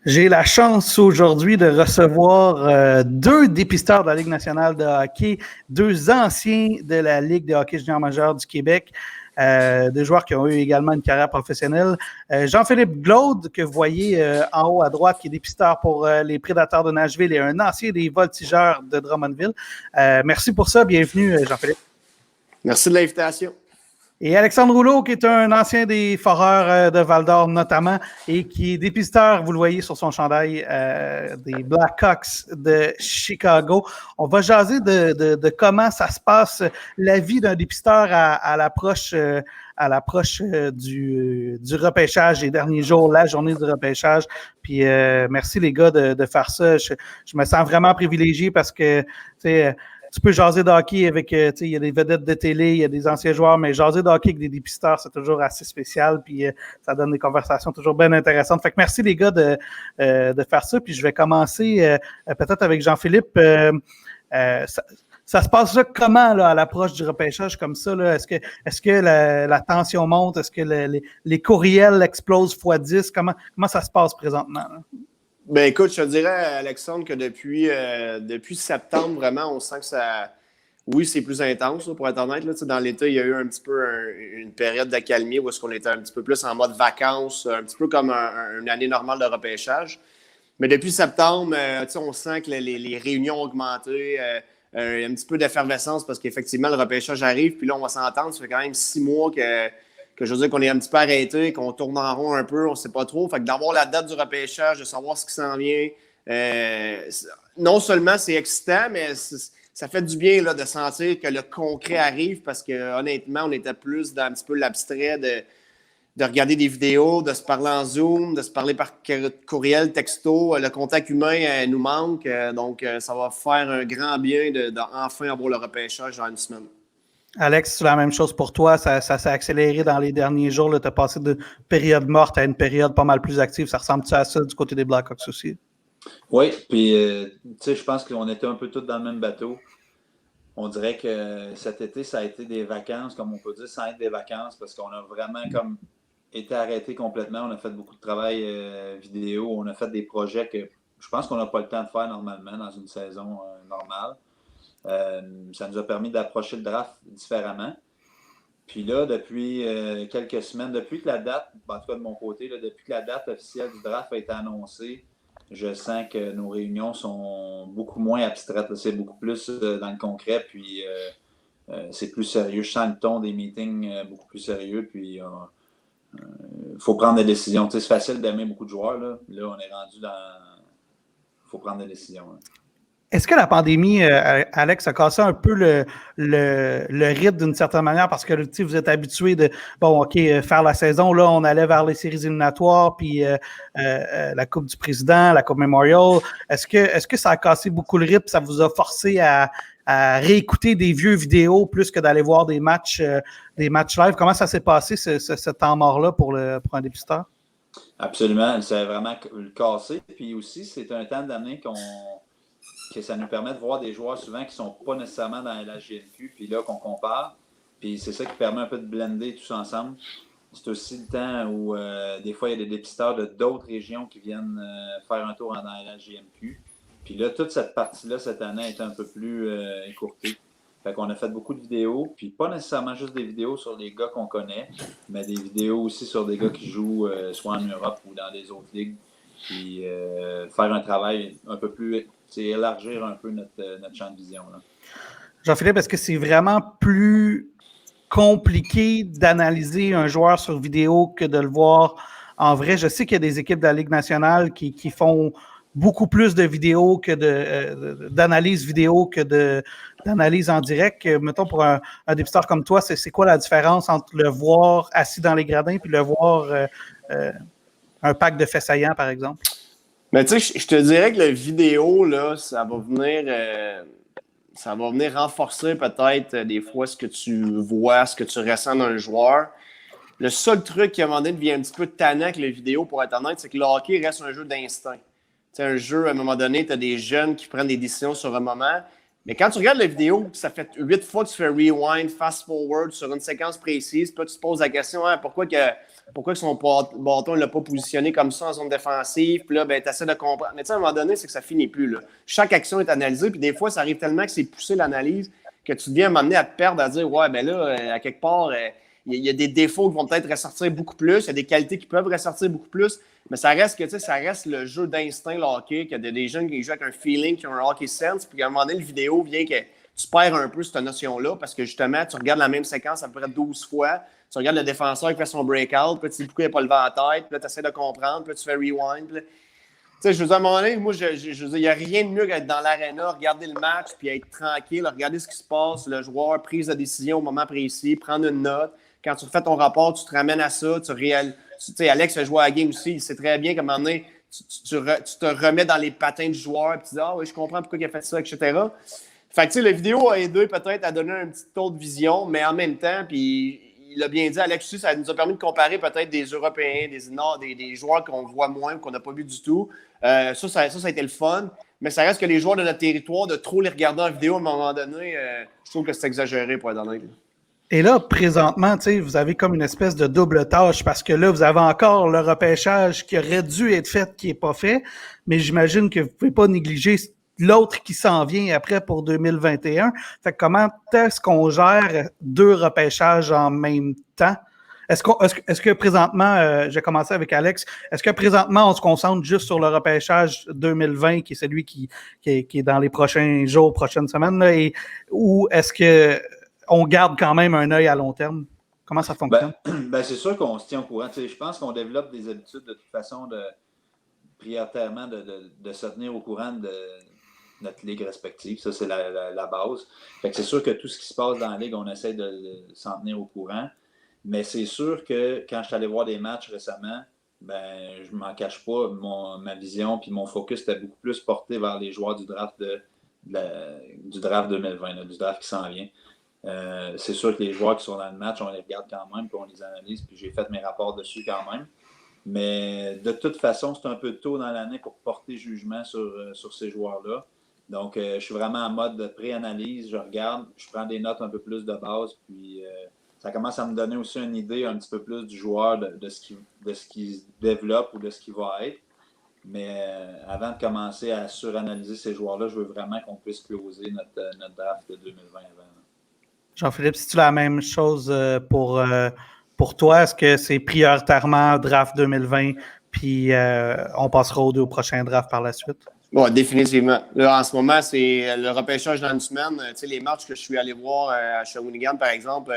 J'ai la chance aujourd'hui de recevoir deux dépisteurs de la Ligue nationale de hockey, deux anciens de la Ligue de hockey junior majeur du Québec, deux joueurs qui ont eu également une carrière professionnelle. Jean-Philippe Glaude, que vous voyez en haut à droite, qui est dépisteur pour les Prédateurs de Nashville et un ancien des Voltigeurs de Drummondville. Merci pour ça. Bienvenue, Jean-Philippe. Merci de l'invitation. Et Alexandre Rouleau, qui est un ancien des Foreurs de Val-d'Or notamment, et qui est dépisteur, vous le voyez sur son chandail, des Blackhawks de Chicago. On va jaser de comment ça se passe, la vie d'un dépisteur à l'approche du repêchage, les derniers jours, la journée du repêchage. Puis merci les gars de faire ça. Je me sens vraiment privilégié parce que, tu sais, tu peux jaser de hockey avec, il y a des vedettes de télé, il y a des anciens joueurs, mais jaser de hockey avec des dépisteurs, c'est toujours assez spécial, puis ça donne des conversations toujours bien intéressantes. Fait que merci les gars de faire ça, puis je vais commencer peut-être avec Jean-Philippe. Ça se passe là comment là, à l'approche du repêchage comme ça? Là? Est-ce que la tension monte? Est-ce que les courriels explosent x 10? Comment ça se passe présentement? Là? Ben écoute, je te dirais, Alexandre, que depuis septembre, vraiment, on sent que ça. Oui, c'est plus intense, là, pour être honnête. Là. Dans l'été, il y a eu un petit peu une période d'accalmie où est-ce qu'on était un petit peu plus en mode vacances, un petit peu comme une année normale de repêchage. Mais depuis septembre, on sent que les réunions ont augmenté. Il y a un petit peu d'effervescence parce qu'effectivement, le repêchage arrive. Puis là, on va s'entendre. Ça fait quand même 6 mois que je veux dire qu'on est un petit peu arrêté, qu'on tourne en rond un peu, on ne sait pas trop. Fait que d'avoir la date du repêchage, de savoir ce qui s'en vient, non seulement c'est excitant, mais ça fait du bien là, de sentir que le concret arrive parce que honnêtement, on était plus dans un petit peu l'abstrait de regarder des vidéos, de se parler en Zoom, de se parler par courriel, texto. Le contact humain nous manque. Donc, ça va faire un grand bien d'enfin avoir le repêchage dans une semaine. Alex, c'est la même chose pour toi. Ça s'est accéléré dans les derniers jours. Tu as passé de période morte à une période pas mal plus active. Ça ressemble-tu à ça du côté des Blackhawks aussi? Oui, puis tu sais, je pense qu'on était un peu tous dans le même bateau. On dirait que cet été, ça a été des vacances, comme on peut dire, sans être des vacances, parce qu'on a vraiment comme été arrêté complètement. On a fait beaucoup de travail vidéo. On a fait des projets que je pense qu'on n'a pas le temps de faire normalement dans une saison normale. Ça nous a permis d'approcher le draft différemment. Puis là, depuis quelques semaines, depuis que la date, en tout cas de mon côté, là, depuis que la date officielle du draft a été annoncée, je sens que nos réunions sont beaucoup moins abstraites. Là. C'est beaucoup plus dans le concret, puis c'est plus sérieux. Je sens le ton des meetings beaucoup plus sérieux, puis il faut prendre des décisions. Tu sais, c'est facile d'aimer beaucoup de joueurs. Là, on est rendu dans... Il faut prendre des décisions. Hein. Est-ce que la pandémie, Alex, a cassé un peu le rythme d'une certaine manière parce que vous êtes habitué de, bon, OK, faire la saison, là, on allait vers les séries éliminatoires, puis la Coupe du Président, la Coupe Memorial. Est-ce que ça a cassé beaucoup le rythme? Ça vous a forcé à réécouter des vieux vidéos plus que d'aller voir des matchs live? Comment ça s'est passé, ce temps mort-là pour un dépisteur? Absolument. Ça a vraiment cassé. Puis aussi, c'est un temps d'année que ça nous permet de voir des joueurs souvent qui ne sont pas nécessairement dans la JLQ, puis là qu'on compare. Puis c'est ça qui permet un peu de blender tous ensemble. C'est aussi le temps où des fois, il y a des dépisteurs de d'autres régions qui viennent faire un tour dans la JMQ. Puis là, toute cette partie-là, cette année, est un peu plus écourtée. Fait qu'on a fait beaucoup de vidéos, puis pas nécessairement juste des vidéos sur les gars qu'on connaît, mais des vidéos aussi sur des gars qui jouent soit en Europe ou dans des autres ligues. Puis faire un travail un peu plus... C'est élargir un peu notre champ de vision. Là. Jean-Philippe, est-ce que c'est vraiment plus compliqué d'analyser un joueur sur vidéo que de le voir en vrai? Je sais qu'il y a des équipes de la Ligue nationale qui font beaucoup plus de vidéos que d'analyse vidéo que d'analyse en direct. Mettons, pour un dépisteur comme toi, c'est quoi la différence entre le voir assis dans les gradins et le voir un pack de faits saillants, par exemple? Mais tu sais, je te dirais que la vidéo, là, ça va venir renforcer peut-être des fois ce que tu vois, ce que tu ressens d'un joueur. Le seul truc qui, à un moment donné, devient un petit peu tannant avec les vidéos, pour être honnête, c'est que le hockey reste un jeu d'instinct. C'est un jeu, à un moment donné, tu as des jeunes qui prennent des décisions sur un moment. Mais quand tu regardes la vidéo, ça fait 8 fois que tu fais rewind, fast-forward sur une séquence précise, puis là, tu te poses la question, hein, pourquoi que son bâton ne l'a pas positionné comme ça en zone défensive, puis là, ben, tu essaies de comprendre. Mais tu sais, à un moment donné, c'est que ça finit plus. Là. Chaque action est analysée, puis des fois, ça arrive tellement que c'est poussé l'analyse que tu deviens à un moment donné à te perdre, à dire, ouais, ben là, à quelque part, il y a des défauts qui vont peut-être ressortir beaucoup plus, il y a des qualités qui peuvent ressortir beaucoup plus, mais ça reste que, tu sais, ça reste le jeu d'instinct, le hockey, qu'il y a des jeunes qui jouent avec un feeling, qui ont un hockey sense, puis qu'à un moment donné, le vidéo vient que tu perds un peu cette notion-là, parce que justement, tu regardes la même séquence à peu près 12 fois, tu regardes le défenseur qui fait son breakout, puis tu dis pourquoi il n'a pas levé la tête, puis là, tu essaies de comprendre, puis là, tu fais rewind, puis là, tu sais, je veux dire, à un moment donné, moi, je veux dire, il n'y a rien de mieux qu'être dans l'aréna, regarder le match, puis être tranquille, regarder ce qui se passe, le joueur, prise de décision au moment précis, prendre une note. Quand tu refais ton rapport, tu te ramènes à ça, tu sais, Alex a joué à la game aussi, il sait très bien qu'à un moment donné, tu te remets dans les patins du joueur, puis tu dis, ah oui, je comprends pourquoi il a fait ça, etc. Fait que, tu sais, la vidéo a aidé peut-être à donner un petit taux de vision, mais en même temps, puis il a bien dit, Alex aussi, ça nous a permis de comparer peut-être des Européens, des joueurs qu'on voit moins, qu'on n'a pas vu du tout. Ça a été le fun. Mais ça reste que les joueurs de notre territoire, de trop les regarder en vidéo à un moment donné, je trouve que c'est exagéré pour être honnête. Et là, présentement, vous avez comme une espèce de double tâche parce que là, vous avez encore le repêchage qui aurait dû être fait, qui n'est pas fait. Mais j'imagine que vous ne pouvez pas négliger l'autre qui s'en vient après pour 2021. Fait que comment est-ce qu'on gère 2 repêchages en même temps? Est-ce que présentement, j'ai commencé avec Alex, est-ce que présentement, on se concentre juste sur le repêchage 2020, qui est celui qui est dans les prochains jours, prochaines semaines, là, ou est-ce que on garde quand même un œil à long terme? Comment ça fonctionne? Ben c'est sûr qu'on se tient au courant. Tu sais, je pense qu'on développe des habitudes de toute façon prioritairement de se tenir au courant de notre ligue respective. Ça, c'est la base. Fait que c'est sûr que tout ce qui se passe dans la ligue, on essaie de s'en tenir au courant. Mais c'est sûr que quand je suis allé voir des matchs récemment, ben je ne m'en cache pas, ma vision puis mon focus était beaucoup plus porté vers les joueurs du draft du draft 2020, là, du draft qui s'en vient. C'est sûr que les joueurs qui sont dans le match, on les regarde quand même, puis on les analyse, puis j'ai fait mes rapports dessus quand même. Mais de toute façon, c'est un peu tôt dans l'année pour porter jugement sur ces joueurs-là. Donc, je suis vraiment en mode de pré-analyse, je regarde, je prends des notes un peu plus de base, puis ça commence à me donner aussi une idée un petit peu plus du joueur, de ce qui se développe ou de ce qui va être. Mais avant de commencer à suranalyser ces joueurs-là, je veux vraiment qu'on puisse closer notre draft de 2020 avant. Jean-Philippe, si tu as la même chose pour toi, est-ce que c'est prioritairement draft 2020, puis on passera aux 2 prochains drafts par la suite? Bon, définitivement. Là, en ce moment, c'est le repêchage dans une semaine. Tu sais, les matchs que je suis allé voir à Shawinigan, par exemple,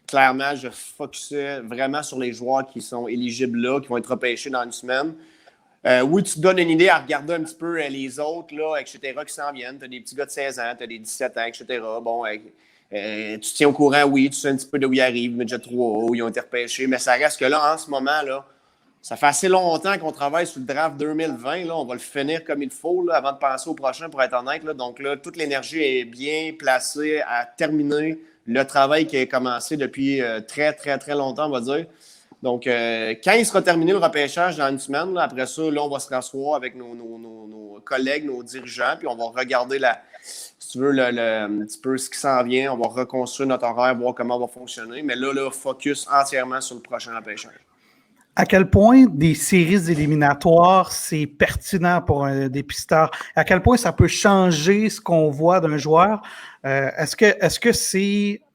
clairement, je focusais vraiment sur les joueurs qui sont éligibles là, qui vont être repêchés dans une semaine. Oui, tu te donnes une idée à regarder un petit peu les autres, là, etc., qui s'en viennent. Tu as des petits gars de 16 ans, tu as des 17 ans, etc. Bon, tu te tiens au courant, oui, tu sais un petit peu d'où ils arrivent, Midget 3, où ils ont été repêchés, mais ça reste que là, en ce moment, là, ça fait assez longtemps qu'on travaille sur le draft 2020. Là, on va le finir comme il faut là, avant de passer au prochain, pour être honnête. Là. Donc là, toute l'énergie est bien placée à terminer le travail qui a commencé depuis très, très, très longtemps, on va dire. Donc, quand il sera terminé le repêchage dans une semaine, là, après ça, là, on va se rasseoir avec nos collègues, nos dirigeants, puis on va regarder si tu veux, un petit peu ce qui s'en vient. On va reconstruire notre horaire, voir comment on va fonctionner. Mais là, focus entièrement sur le prochain repêchage. À quel point des séries éliminatoires, c'est pertinent pour un dépisteur? À quel point ça peut changer ce qu'on voit d'un joueur? Est-ce que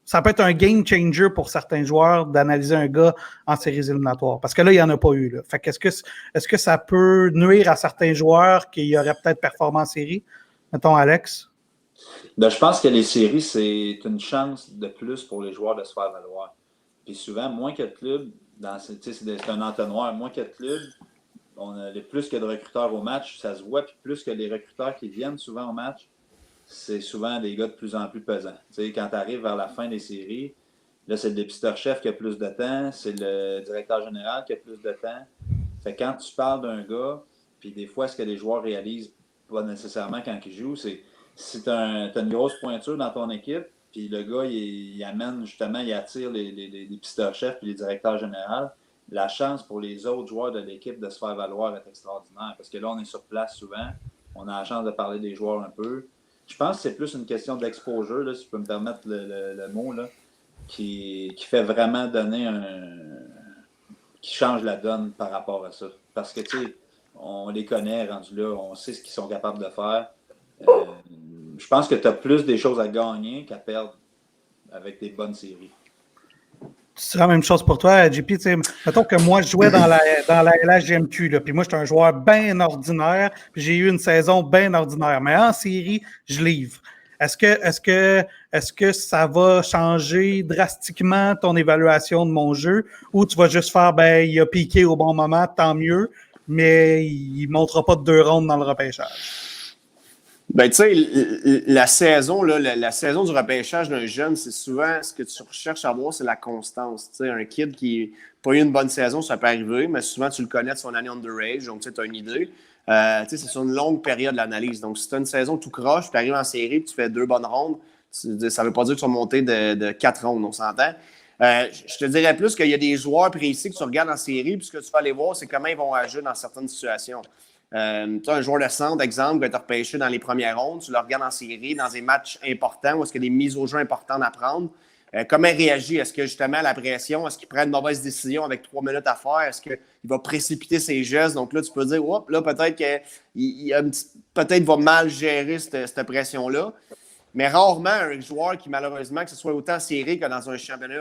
ça peut être un game changer pour certains joueurs d'analyser un gars en séries éliminatoires? Parce que là, il n'y en a pas eu. Là. Fait que est-ce que ça peut nuire à certains joueurs qui auraient peut-être performé en série? Mettons, Alex? Ben, je pense que les séries, c'est une chance de plus pour les joueurs de se faire valoir. Puis souvent, moins que de clubs, c'est un entonnoir, moins que de clubs, on a plus que de recruteurs au match, ça se voit, puis plus que les recruteurs qui viennent souvent au match, c'est souvent des gars de plus en plus pesants. T'sais, quand tu arrives vers la fin des séries, là, c'est le dépisteur-chef qui a plus de temps, c'est le directeur général qui a plus de temps. Fait que quand tu parles d'un gars, puis des fois, ce que les joueurs réalisent pas nécessairement quand ils jouent, c'est si tu as une grosse pointure dans ton équipe, puis le gars, il amène justement, il attire les pisteurs-chefs et les directeurs généraux. La chance pour les autres joueurs de l'équipe de se faire valoir est extraordinaire. Parce que là, on est sur place souvent. On a la chance de parler des joueurs un peu. Je pense que c'est plus une question d'exposure, là, si je peux me permettre le mot, là, qui fait vraiment donner qui change la donne par rapport à ça. Parce que, tu sais, on les connaît rendus là, on sait ce qu'ils sont capables de faire. Je pense que tu as plus des choses à gagner qu'à perdre avec des bonnes séries. C'est la même chose pour toi, JP. Mettons que moi, je jouais dans la LHGMQ, là, puis moi, j'étais un joueur bien ordinaire, puis j'ai eu une saison bien ordinaire. Mais en série, je livre. Est-ce que ça va changer drastiquement ton évaluation de mon jeu, ou tu vas juste faire, il a piqué au bon moment, tant mieux, mais il ne montera pas de 2 rondes dans le repêchage? Ben, tu sais, la saison du repêchage d'un jeune, c'est souvent ce que tu recherches à voir, c'est la constance. Tu sais, un kid qui n'a pas eu une bonne saison, ça peut arriver, mais souvent, tu le connais de son année underage, donc tu as une idée. Tu sais, c'est sur une longue période de l'analyse. Donc, si tu as une saison tout croche, puis tu arrives en série, puis tu fais 2 bonnes rondes, ça ne veut pas dire que tu vas monter de 4 rondes, on s'entend. Je te dirais plus qu'il y a des joueurs précis que tu regardes en série, puis ce que tu vas aller voir, c'est comment ils vont agir dans certaines situations. Tu as un joueur de centre, exemple, qui va être repêché dans les premières rondes, tu le regardes en série, dans des matchs importants, où est-ce qu'il y a des mises au jeu importantes à prendre. Comment il réagit? Est-ce que justement la pression, est-ce qu'il prend une mauvaise décision avec 3 minutes à faire? Est-ce qu'il va précipiter ses gestes? Donc là, tu peux dire, hop, là, peut-être qu'il peut-être va mal gérer cette pression-là. Mais rarement, un joueur qui, malheureusement, que ce soit autant en série que dans un championnat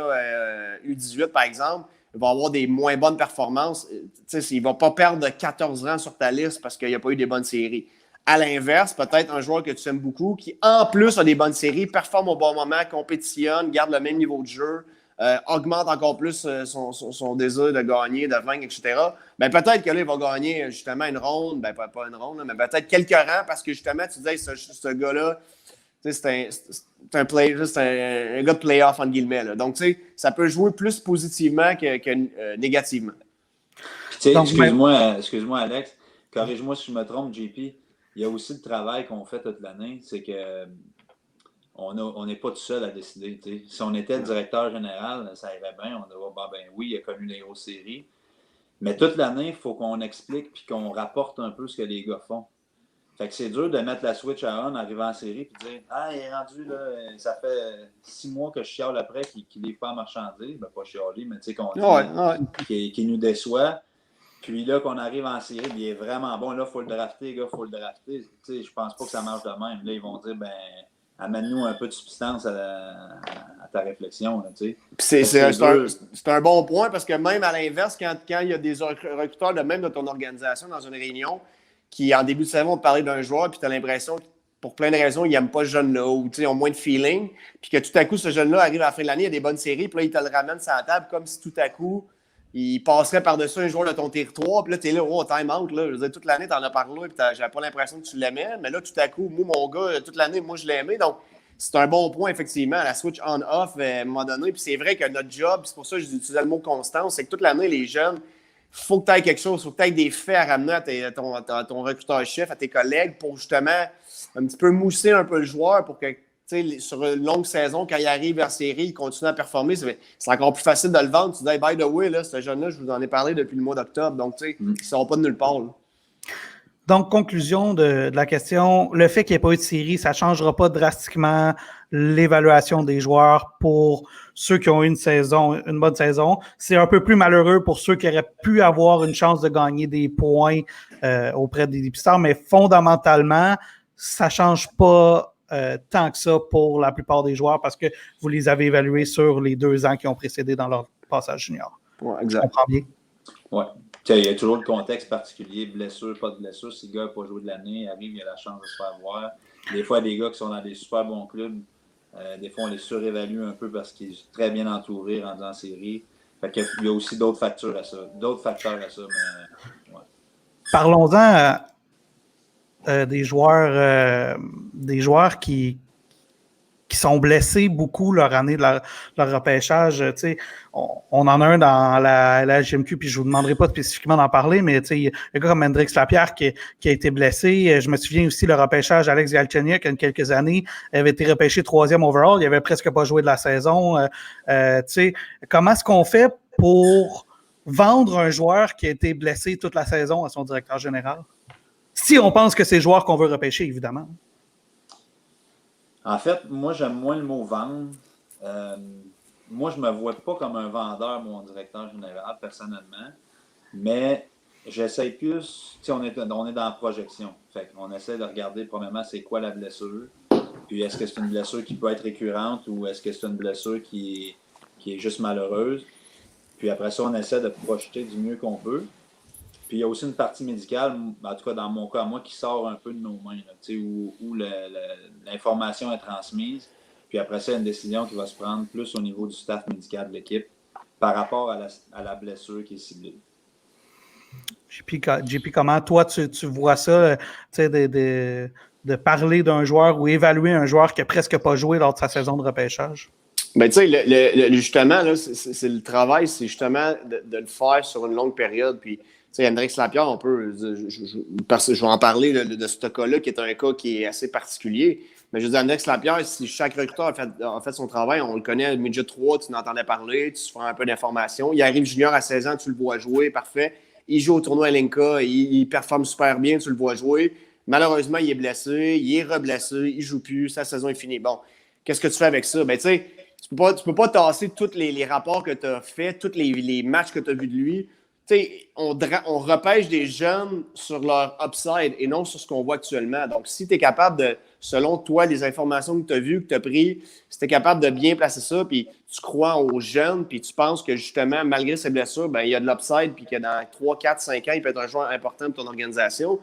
U18, par exemple, il va avoir des moins bonnes performances. Il ne va pas perdre 14 rangs sur ta liste parce qu'il n'y a pas eu des bonnes séries. À l'inverse, peut-être un joueur que tu aimes beaucoup qui, en plus, a des bonnes séries, performe au bon moment, compétitionne, garde le même niveau de jeu, augmente encore plus son désir de gagner, de vaincre, etc. Ben, peut-être que là, il va gagner justement une ronde, pas une ronde, là, mais peut-être quelques rangs parce que justement, tu disais, ce gars-là, c'est un gars de playoff, entre guillemets. Là. Donc, ça peut jouer plus positivement que négativement. Excuse-moi, Alex. Corrige-moi si je me trompe, JP. Il y a aussi le travail qu'on fait toute l'année. C'est que on n'est pas tout seul à décider. T'sais. Si on était le directeur général, ça irait bien. On dirait, oui, il a connu les grosses séries. Mais toute l'année, il faut qu'on explique et qu'on rapporte un peu ce que les gars font. Fait que c'est dur de mettre la switch à on, arriver en série, puis dire « Ah, il est rendu, là, ça fait 6 mois que je chiale après qu'il ne livre pas à marchandises. » Ben, pas chialer, mais tu sais, qu'on dit qu'il nous déçoit. Puis là, qu'on arrive en série, il est vraiment bon. Là, il faut le drafter, gars, il faut le drafter. Tu sais, je pense pas que ça marche de même. Là, ils vont dire « Ben, amène-nous un peu de substance à ta réflexion. » C'est un bon point, parce que même à l'inverse, quand il y a des recruteurs de même de ton organisation dans une réunion, qui, en début de saison, vont te parler d'un joueur, puis tu as l'impression que, pour plein de raisons, ils n'aiment pas ce jeune-là, ou ils ont moins de feeling, puis que tout à coup, ce jeune-là arrive à la fin de l'année, il y a des bonnes séries, puis là, il te le ramène sur la table, comme si tout à coup, il passerait par-dessus un joueur de ton territoire, puis là, tu es là, time out, là. Je veux dire, toute l'année, tu en as parlé, puis j'avais pas l'impression que tu l'aimais, mais là, tout à coup, moi, mon gars, toute l'année, moi, je l'ai aimé, donc c'est un bon point, effectivement, la switch on-off, à un moment donné, puis c'est vrai que notre job, c'est pour ça que j'utilisais le mot constance, c'est que toute l'année, les jeunes, il faut que tu aies quelque chose, il faut que tu aies des faits à ramener à ton recruteur-chef, à tes collègues, pour justement un petit peu mousser un peu le joueur pour que, sur une longue saison, quand il arrive vers série, il continue à performer. C'est encore plus facile de le vendre. Tu dis, hey, by the way, là, ce jeune-là, je vous en ai parlé depuis le mois d'octobre. Donc, ils ne sortent pas de nulle part. Là. Donc, conclusion de la question, le fait qu'il n'y ait pas eu de série, ça ne changera pas drastiquement l'évaluation des joueurs pour ceux qui ont eu une bonne saison. C'est un peu plus malheureux pour ceux qui auraient pu avoir une chance de gagner des points auprès des dépisteurs, mais fondamentalement, ça ne change pas tant que ça pour la plupart des joueurs parce que vous les avez évalués sur les 2 ans qui ont précédé dans leur passage junior. Ouais, exact. Je comprends bien. Oui. Il y a toujours le contexte particulier, blessure, pas de blessure. Si le gars n'a pas joué de l'année, il arrive, il a la chance de se faire voir. Des fois, des gars qui sont dans des super bons clubs, des fois, on les surévalue un peu parce qu'ils sont très bien entourés, rendus en série. Fait qu'il y a aussi d'autres facteurs à ça. Mais, ouais. Parlons-en des joueurs qui sont blessés beaucoup leur année de leur repêchage. On en a un dans la GMQ, puis je ne vous demanderai pas spécifiquement d'en parler, mais il y a un gars comme Hendrix Lapierre qui a été blessé. Je me souviens aussi le repêchage Alex Galchenyuk, il y a quelques années, avait été repêché 3e overall. Il n'avait presque pas joué de la saison. Comment est-ce qu'on fait pour vendre un joueur qui a été blessé toute la saison à son directeur général? Si on pense que c'est le joueur qu'on veut repêcher, évidemment. En fait, moi, j'aime moins le mot vendre. Moi, je ne me vois pas comme un vendeur, mon directeur général, personnellement. Mais j'essaie plus, tu sais, on est dans la projection. Fait qu'on essaie de regarder, premièrement, c'est quoi la blessure. Puis est-ce que c'est une blessure qui peut être récurrente ou est-ce que c'est une blessure qui est juste malheureuse. Puis après ça, on essaie de projeter du mieux qu'on peut. Puis il y a aussi une partie médicale, en tout cas dans mon cas, moi, qui sort un peu de nos mains, là, où l'information est transmise. Puis après ça, il y a une décision qui va se prendre plus au niveau du staff médical de l'équipe par rapport à la blessure qui est ciblée. JP, comment toi tu vois ça, de parler d'un joueur ou évaluer un joueur qui n'a presque pas joué lors de sa saison de repêchage? Ben, tu sais, justement, là, c'est le travail, c'est justement de le faire sur une longue période. Puis, tu sais, Hendrix Lapierre, on peut. Je vais en parler de ce cas-là, qui est un cas qui est assez particulier. Mais je veux dire, Hendrix Lapierre, si chaque recruteur a fait son travail, on le connaît, midget 3, tu l'entendais parler, tu feras un peu d'informations. Il arrive junior à 16 ans, tu le vois jouer, parfait. Il joue au tournoi Linka, il performe super bien, tu le vois jouer. Malheureusement, il est blessé, il est reblessé, il ne joue plus, sa saison est finie. Bon, qu'est-ce que tu fais avec ça? Ben, tu sais, tu peux pas tasser tous les rapports que tu as faits, tous les matchs que tu as vus de lui. On repêche des jeunes sur leur upside et non sur ce qu'on voit actuellement. Donc, si tu es capable de, selon toi, les informations que tu as vues, que tu as prises, si tu es capable de bien placer ça, puis tu crois aux jeunes, puis tu penses que justement, malgré ses blessures, ben, il y a de l'upside, puis que dans 3, 4, 5 ans, il peut être un joueur important de ton organisation,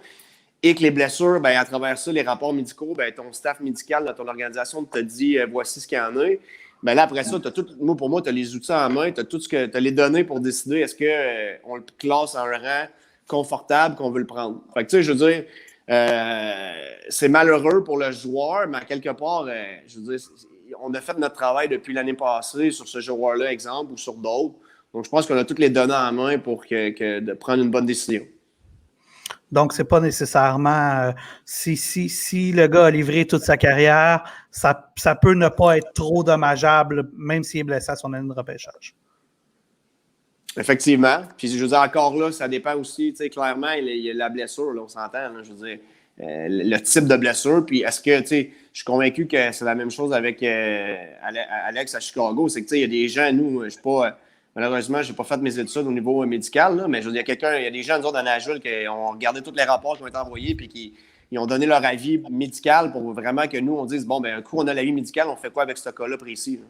et que les blessures, ben, à travers ça, les rapports médicaux, ben, ton staff médical dans ton organisation te dit voici ce qu'il y en a. Ben là, après ça, pour moi, tu as les outils en main, tu as les données pour décider est-ce qu'on le classe en un rang confortable qu'on veut le prendre. Fait que, tu sais, je veux dire, c'est malheureux pour le joueur, mais à quelque part, je veux dire, on a fait notre travail depuis l'année passée sur ce joueur-là, exemple, ou sur d'autres. Donc, je pense qu'on a toutes les données en main pour de prendre une bonne décision. Donc, c'est pas nécessairement si le gars a livré toute sa carrière, ça peut ne pas être trop dommageable, même s'il est blessé à son année de repêchage. Effectivement. Puis je veux dire, encore là, ça dépend aussi, tu sais, clairement, il y a la blessure, là, on s'entend, là, je veux dire, le type de blessure. Puis est-ce que, tu sais, je suis convaincu que c'est la même chose avec Alex à Chicago. C'est que, tu sais, il y a des gens, nous, je suis pas. Malheureusement, je n'ai pas fait mes études au niveau médical, là, mais je veux dire, il y a des gens, nous autres, dans Nashville, qui ont regardé tous les rapports qui ont été envoyés puis qui ils ont donné leur avis médical pour vraiment que nous, on dise, bon, ben un coup, on a l'avis médical, on fait quoi avec ce cas-là précis? Là?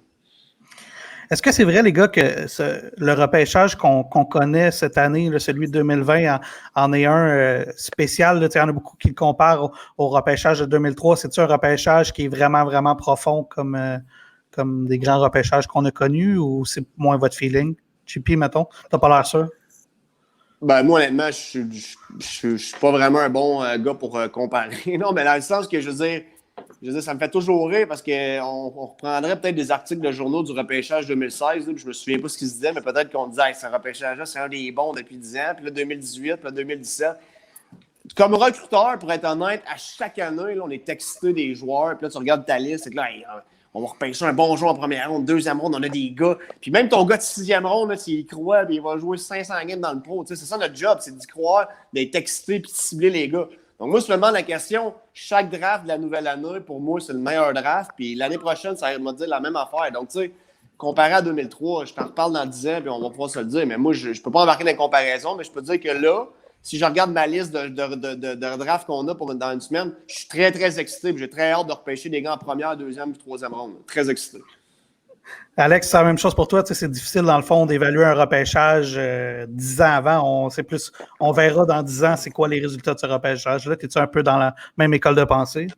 Est-ce que c'est vrai, les gars, que le repêchage qu'on connaît cette année, là, celui de 2020, en est un spécial? Là, il y en a beaucoup qui le comparent au repêchage de 2003. C'est-tu un repêchage qui est vraiment, vraiment profond comme des grands repêchages qu'on a connus ou c'est moins votre feeling? JP, mettons, t'as pas l'air sûr? Ben, moi, honnêtement, je suis pas vraiment un bon gars pour comparer. Non, mais dans le sens que, je veux dire, ça me fait toujours rire parce qu'on reprendrait peut-être des articles de journaux du repêchage 2016. Là, puis je me souviens pas ce qu'ils se disaient, mais peut-être qu'on disait que ce repêchage-là, c'est un des bons depuis 10 ans. Puis là, 2018, puis là, 2017. Comme recruteur, pour être honnête, à chaque année, là, on est excité des joueurs. Puis là, tu regardes ta liste, c'est que là, hey, on va repêcher un bon joueur en première ronde, deuxième ronde, on a des gars. Puis même ton gars de sixième ronde, s'il croit, puis il va jouer 500 games dans le pro. C'est ça notre job, c'est d'y croire, d'être excité puis de cibler les gars. Donc moi, si je me demande la question, chaque draft de la nouvelle année, pour moi, c'est le meilleur draft. Puis l'année prochaine, ça va me dire la même affaire. Donc, tu sais, comparé à 2003, je t'en reparle dans 10 ans, puis on va pouvoir se le dire. Mais moi, je ne peux pas embarquer dans les comparaisons, mais je peux te dire que là, si je regarde ma liste de drafts qu'on a dans une semaine, je suis très, très excité. J'ai très hâte de repêcher des gars en première, deuxième et troisième ronde. Très excité. Alex, c'est la même chose pour toi. Tu sais, c'est difficile, dans le fond, d'évaluer un repêchage 10 ans avant. On verra dans 10 ans c'est quoi les résultats de ce repêchage-là. Es-tu un peu dans la même école de pensée?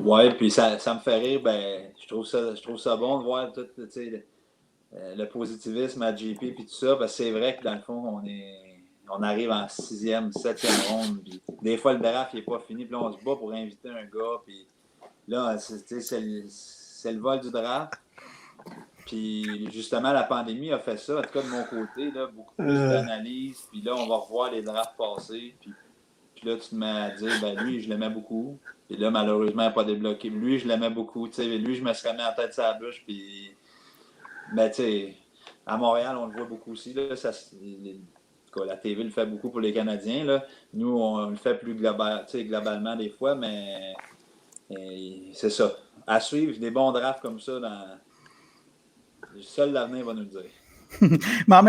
Oui, puis ça me fait rire. Ben, je trouve ça bon de voir tout le positivisme à JP et tout ça. Parce que c'est vrai que dans le fond, on arrive en 6e, 7e ronde. Puis des fois, le draft n'est pas fini. Puis là, on se bat pour inviter un gars. Puis là, c'est le vol du draft. Puis justement, la pandémie a fait ça. En tout cas, de mon côté, là, beaucoup plus d'analyse. Puis là, on va revoir les drafts passés. Puis là, tu te mets à dire, ben lui, je l'aimais beaucoup. Puis là, malheureusement, il n'a pas débloqué. Lui, je l'aimais beaucoup. Lui, je me serais mis en tête sur la bouche. Puis, ben, tu sais, à Montréal, on le voit beaucoup aussi. Là, la TV le fait beaucoup pour les Canadiens. Là. Nous, on le fait plus globalement des fois, mais c'est ça. à suivre des bons drafts comme ça, seul l'avenir va nous le dire. Mais en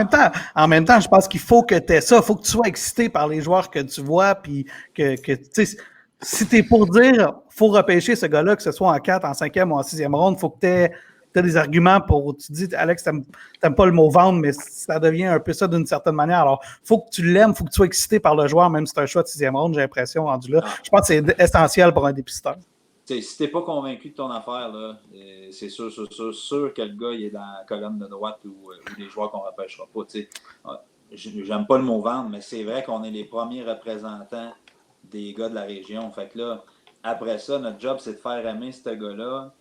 même temps, je pense qu'il faut que tu aies ça. Il faut que tu sois excité par les joueurs que tu vois. Puis que tu sais, si tu es pour dire faut repêcher ce gars-là, que ce soit en 4, en 5e ou en 6e ronde, il faut que tu aies des arguments pour. Tu dis, Alex, t'aimes pas le mot vendre, mais ça devient un peu ça d'une certaine manière. Alors, il faut que tu l'aimes, il faut que tu sois excité par le joueur, même si c'est un choix de 6e ronde, j'ai l'impression, rendu là. Je pense que c'est essentiel pour un dépisteur. Si tu n'es pas convaincu de ton affaire, là, c'est sûr que le gars il est dans la colonne de droite ou des joueurs qu'on ne repêchera pas. J'aime pas le mot vendre, mais c'est vrai qu'on est les premiers représentants des gars de la région. Fait que là, après ça, notre job, c'est de faire aimer ce gars-là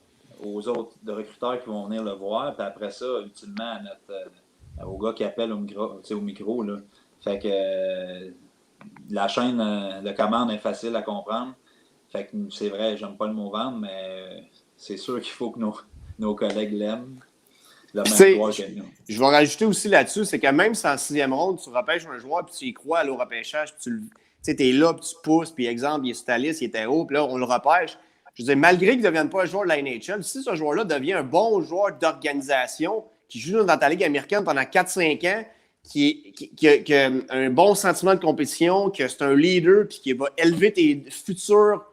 aux autres recruteurs qui vont venir le voir. Puis après ça, ultimement, aux gars qui appellent au micro. Là. Fait que la chaîne de commande est facile à comprendre. Fait que c'est vrai, j'aime pas le mot vendre, mais c'est sûr qu'il faut que nos collègues l'aiment. Je vais rajouter aussi là-dessus, c'est que même si en 6e ronde, tu repêches un joueur, puis tu y crois au repêchage, puis tu es là, puis tu pousses, puis exemple, il est sur ta liste, il était haut, puis là, on le repêche. Je veux dire, malgré qu'il ne devienne pas un joueur de la NHL, si ce joueur-là devient un bon joueur d'organisation, qui joue dans ta ligue américaine pendant 4-5 ans, qui a un bon sentiment de compétition, que c'est un leader, puis qui va élever tes futurs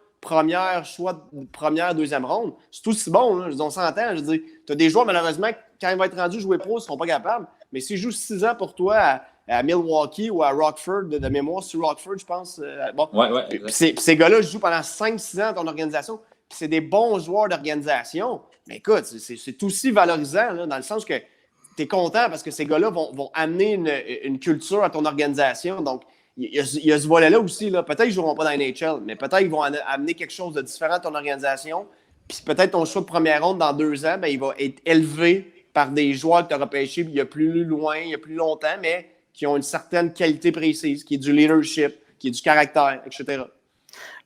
choix de première, deuxième ronde, c'est aussi bon. Là. On s'entend. Je veux dire, tu as des joueurs, malheureusement, quand ils vont être rendus jouer pro, ils ne seront pas capables. Mais s'ils jouent 6 ans pour toi à Milwaukee ou à Rockford, de mémoire, sur Rockford, je pense. Bon. Ouais, ces gars-là jouent pendant 5-6 ans dans ton organisation. Puis c'est des bons joueurs d'organisation. Mais écoute, c'est aussi valorisant, là, dans le sens que tu es content parce que ces gars-là vont amener une culture à ton organisation. Donc, il y a ce volet-là aussi. Là. Peut-être qu'ils ne joueront pas dans la NHL, mais peut-être qu'ils vont amener quelque chose de différent à ton organisation. Puis peut-être ton choix de première ronde dans 2 ans, il va être élevé par des joueurs que tu as repêchés il y a plus loin, il y a plus longtemps, mais qui ont une certaine qualité précise, qui est du leadership, qui est du caractère, etc.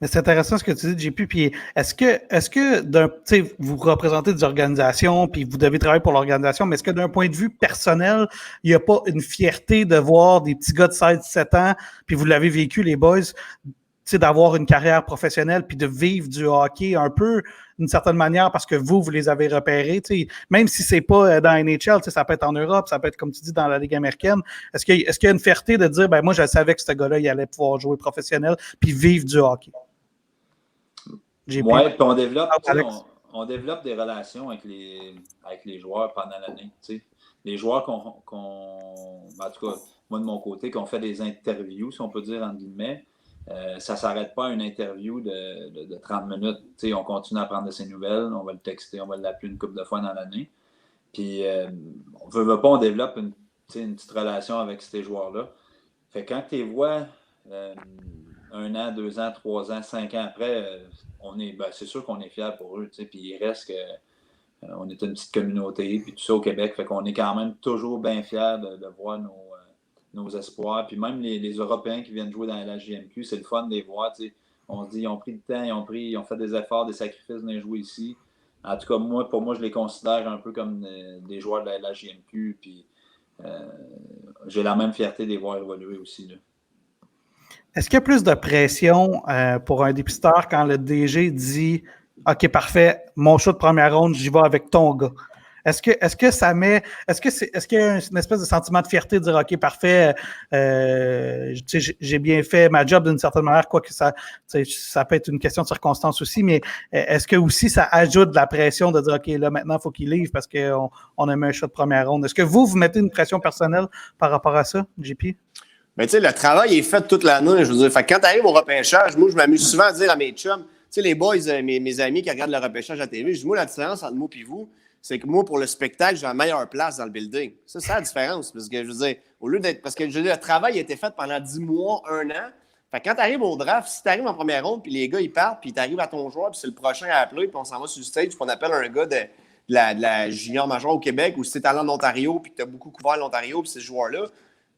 Mais c'est intéressant ce que tu dis, JP. Puis est-ce que vous représentez des organisations, puis vous devez travailler pour l'organisation, mais est-ce que d'un point de vue personnel, il n'y a pas une fierté de voir des petits gars de 16-17 ans, puis vous l'avez vécu, les boys, d'avoir une carrière professionnelle, puis de vivre du hockey un peu d'une certaine manière parce que vous les avez repérés, même si c'est pas dans NHL, ça peut être en Europe, ça peut être, comme tu dis, dans la Ligue américaine. Est-ce qu'il y a une fierté de dire, moi, je savais que ce gars-là, il allait pouvoir jouer professionnel puis vivre du hockey? Oui, puis on développe des relations avec les joueurs pendant l'année. Les joueurs en tout cas, moi de mon côté, qu'on fait des interviews, si on peut dire, entre guillemets, ça ne s'arrête pas à une interview de 30 minutes. On continue à prendre de ses nouvelles, on va le texter, on va l'appeler une couple de fois dans l'année. Puis, on ne veut pas, on développe une petite relation avec ces joueurs-là. Fait que quand tu les vois 1 an, 2 ans, 3 ans, 5 ans après, c'est sûr qu'on est fiers pour eux. Puis il reste qu'on est une petite communauté, puis tout ça au Québec. Fait qu'on est quand même toujours bien fiers de voir nos espoirs. Puis même les Européens qui viennent jouer dans la JMQ, c'est le fun de les voir. On se dit, ils ont pris le temps, ils ont fait des efforts, des sacrifices de jouer ici. En tout cas, pour moi, je les considère un peu comme des joueurs de la JMQ. Puis j'ai la même fierté de les voir évoluer aussi. Là. Est-ce qu'il y a plus de pression pour un dépisteur quand le DG dit « OK, parfait, mon choix de première ronde, j'y vais avec ton gars ». Est-ce qu'il y a une espèce de sentiment de fierté de dire « OK, parfait, j'ai bien fait ma job d'une certaine manière », quoique ça peut être une question de circonstance aussi, mais est-ce que aussi ça ajoute de la pression de dire « OK, là, maintenant, il faut qu'il livre parce qu'on a mis un choix de première ronde ». Est-ce que vous mettez une pression personnelle par rapport à ça, JP? Mais tu sais, le travail est fait toute l'année. Je veux dire, quand tu arrives au repêchage, moi, je m'amuse souvent à dire à mes chums, tu sais, les boys, mes amis qui regardent le repêchage à la TV, je dis, moi, la différence entre moi et vous, c'est que moi, pour le spectacle, j'ai la meilleure place dans le building. Ça, c'est la différence. Parce que, je veux dire, au lieu d'être. Parce que, je veux dire, le travail a été fait pendant 10 mois, 1 an. Fait que quand tu arrives au draft, si tu arrives en première ronde, puis les gars, ils partent, puis tu arrives à ton joueur, puis c'est le prochain à appeler, puis on s'en va sur le stage, puis on appelle un gars de la junior major au Québec, ou si tu es allé en Ontario, puis que tu as beaucoup couvert l'Ontario, puis ces joueurs-là,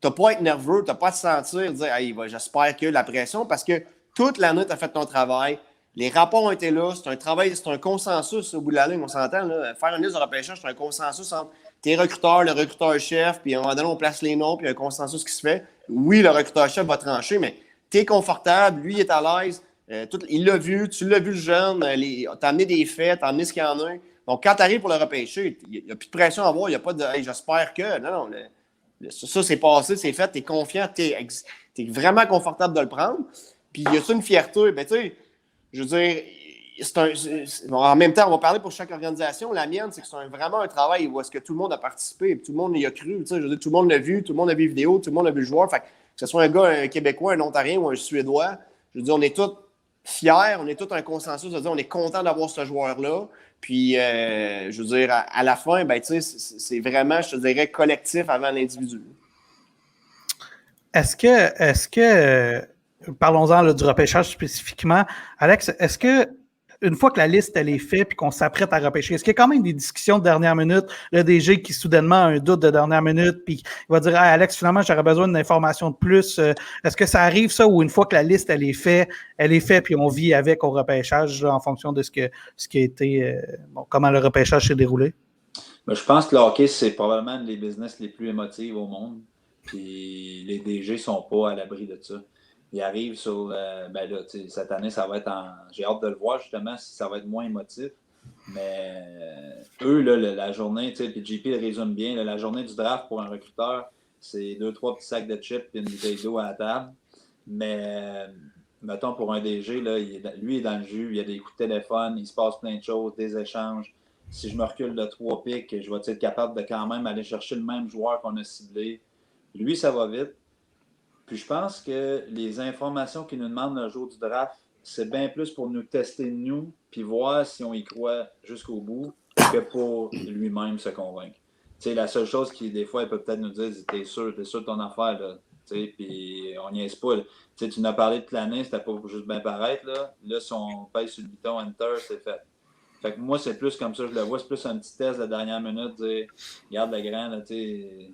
tu n'as pas à être nerveux, tu n'as pas à te sentir, dire hey, j'espère que la pression, parce que toute l'année, tu as fait ton travail. Les rapports ont été là. C'est un travail, c'est un consensus au bout de la ligne, on s'entend. Là. Faire une liste de repêchage, c'est un consensus entre tes recruteurs, le recruteur-chef, puis à un moment donné, on place les noms, puis il y a un consensus qui se fait. Oui, le recruteur-chef va trancher, mais tu es confortable, lui il est à l'aise. Il l'a vu, tu l'as vu le jeune, t'as amené des faits, t'as amené ce qu'il y en a. Donc, quand tu arrives pour le repêcher, il n'y a plus de pression à avoir, il n'y a pas de hey, j'espère que. Non, ça, c'est passé, c'est fait, tu es confiant, tu es vraiment confortable de le prendre. Puis, il y a une fierté? Ben, tu sais, je veux dire, en même temps, on va parler pour chaque organisation. La mienne, c'est que c'est vraiment un travail où est-ce que tout le monde a participé, tout le monde y a cru. Je veux dire, tout le monde l'a vu, tout le monde a vu la vidéo, tout le monde a vu le joueur. Fait que ce soit un gars, un Québécois, un Ontarien ou un Suédois, je veux dire, on est tous fiers, on est tous un consensus de dire on est content d'avoir ce joueur-là. Puis, je veux dire, à la fin, ben, c'est vraiment, je te dirais, collectif avant l'individu. Est-ce que parlons-en là, du repêchage spécifiquement, Alex, est-ce que une fois que la liste elle est faite et qu'on s'apprête à repêcher, est-ce qu'il y a quand même des discussions de dernière minute, le DG qui soudainement a un doute de dernière minute puis il va dire hey, Alex, finalement, j'aurais besoin d'informations de plus. Est-ce que ça arrive ça ou une fois que la liste elle est faite puis on vit avec au repêchage là, en fonction de ce qui a été comment le repêchage s'est déroulé? Ben, je pense que le hockey, c'est probablement les business les plus émotifs au monde. Puis les DG ne sont pas à l'abri de ça. Ils arrivent sur ben là, cette année, ça va être j'ai hâte de le voir justement si ça va être moins émotif. Mais eux, là, la journée, puis JP le résume bien, là, la journée du draft pour un recruteur, c'est 2-3 petits sacs de chips et une bouteille d'eau à la table. Mais mettons pour un DG, là, lui est dans le jus, il y a des coups de téléphone, il se passe plein de choses, des échanges. Si je me recule de 3 pics, je vais être capable de quand même aller chercher le même joueur qu'on a ciblé. Lui, ça va vite. Puis je pense que les informations qu'il nous demande le jour du draft, c'est bien plus pour nous tester nous, puis voir si on y croit jusqu'au bout, que pour lui-même se convaincre. Tu sais, la seule chose qui, des fois, il peut peut-être nous dire, t'es sûr de ton affaire, là. Tu sais, puis on n'y est pas. Tu sais, tu nous as parlé de l'année, c'était pas juste bien paraître, là. Là, si on pèse sur le bouton Enter, c'est fait. Fait que moi, c'est plus comme ça, je le vois, c'est plus un petit test de dernière minute, dire, regarde le grand, là, tu sais,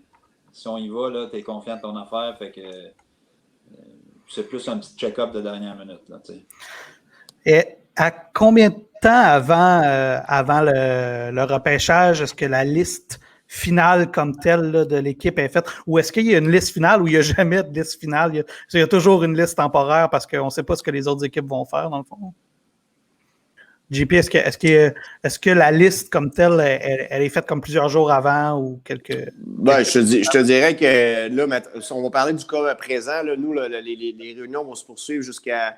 si on y va, là, t'es confiant de ton affaire, fait que c'est plus un petit check-up de dernière minute. Là, et à combien de temps avant le repêchage, est-ce que la liste finale comme telle là, de l'équipe est faite? Ou est-ce qu'il y a une liste finale ou il n'y a jamais de liste finale? Il y a toujours une liste temporaire parce qu'on ne sait pas ce que les autres équipes vont faire, dans le fond. JP, est-ce que la liste comme telle, elle est faite comme plusieurs jours avant ou quelques... Ben, je te dirais que là, si on va parler du cas présent, là, nous, là, les réunions vont se poursuivre jusqu'à...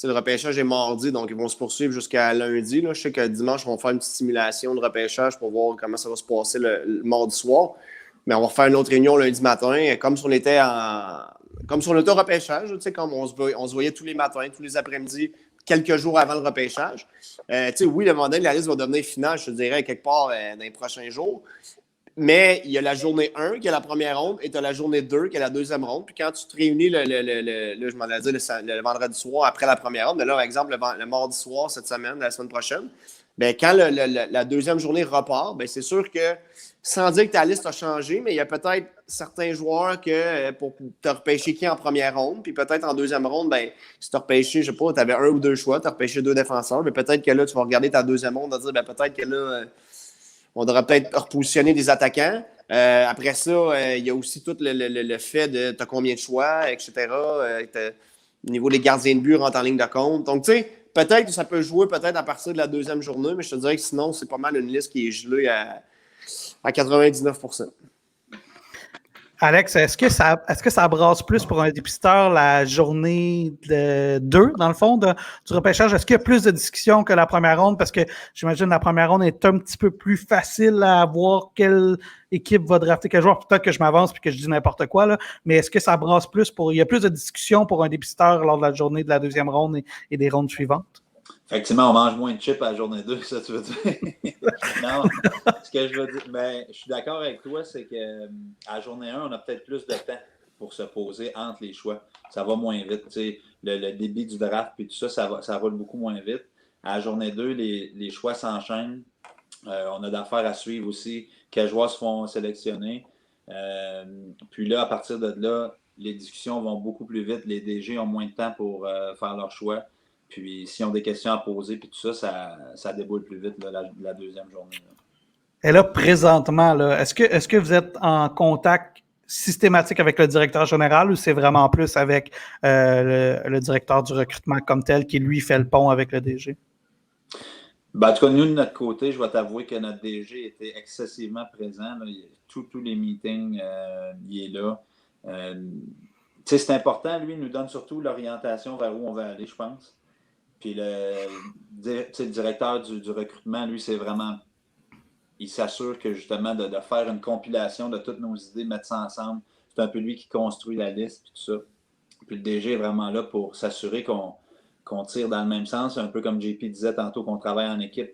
Le repêchage est mardi, donc ils vont se poursuivre jusqu'à lundi. Là. Je sais que dimanche, on va faire une petite simulation de repêchage pour voir comment ça va se passer le mardi soir. Mais on va faire une autre réunion lundi matin, comme si on était au repêchage, comme on se voyait tous les matins, tous les après-midi, quelques jours avant le repêchage. Oui, le mandat de la liste va devenir finale, je te dirais, quelque part dans les prochains jours. Mais il y a la journée 1 qui est la première ronde et tu as la journée 2 qui est la deuxième ronde. Puis quand tu te réunis je m'en ai dit le vendredi soir après la première ronde, mais là, par exemple, le mardi soir cette semaine, la semaine prochaine, bien, quand la deuxième journée repart, bien, c'est sûr que, sans dire que ta liste a changé, mais il y a peut-être certains joueurs que pour te repêcher qui en première ronde, puis peut-être en deuxième ronde, bien, si tu as repêché, je sais pas, tu avais un ou deux choix, tu as repêché 2 défenseurs, mais peut-être que là, tu vas regarder ta deuxième ronde et dire, bien, peut-être que là, on devrait peut-être repositionner des attaquants. Après ça, il y a aussi tout le fait de tu as combien de choix, etc. Au niveau des gardiens de but rentrent en ligne de compte. Donc, tu sais, peut-être que ça peut jouer peut-être à partir de la deuxième journée, mais je te dirais que sinon, c'est pas mal une liste qui est gelée à 99%. Alex, est-ce que ça brasse plus pour un dépisteur la journée 2, dans le fond, du repêchage? Est-ce qu'il y a plus de discussions que la première ronde? Parce que j'imagine que la première ronde est un petit peu plus facile à voir quelle équipe va drafter quel joueur. Peut-être que je m'avance et que je dis n'importe quoi, là, mais est-ce que ça brasse plus il y a plus de discussions pour un dépisteur lors de la journée de la deuxième ronde et des rondes suivantes? Effectivement, on mange moins de chips à la journée 2, ça tu veux dire? Non, ce que je veux dire, ben, je suis d'accord avec toi, c'est qu'à la journée 1, on a peut-être plus de temps pour se poser entre les choix. Ça va moins vite. Le débit du draft et tout ça, ça roule beaucoup moins vite. À la journée 2, les choix s'enchaînent. On a d'affaires à suivre aussi. Quels joueurs se font sélectionner? Puis là, à partir de là, les discussions vont beaucoup plus vite. Les DG ont moins de temps pour faire leur choix. Puis, s'ils ont des questions à poser, puis tout ça, ça déboule plus vite là, la deuxième journée. Là. Et là, présentement, là, est-ce que vous êtes en contact systématique avec le directeur général ou c'est vraiment plus avec le directeur du recrutement comme tel qui, lui, fait le pont avec le DG? Ben, en tout cas, nous, de notre côté, je vais t'avouer que notre DG était excessivement présent. Là. Tous les meetings, il est là. C'est important, lui, il nous donne surtout l'orientation vers où on va aller, je pense. Puis le directeur du recrutement, lui, c'est vraiment... Il s'assure que justement de faire une compilation de toutes nos idées, mettre ça ensemble. C'est un peu lui qui construit la liste et tout ça. Puis le DG est vraiment là pour s'assurer qu'on tire dans le même sens, un peu comme JP disait tantôt, qu'on travaille en équipe.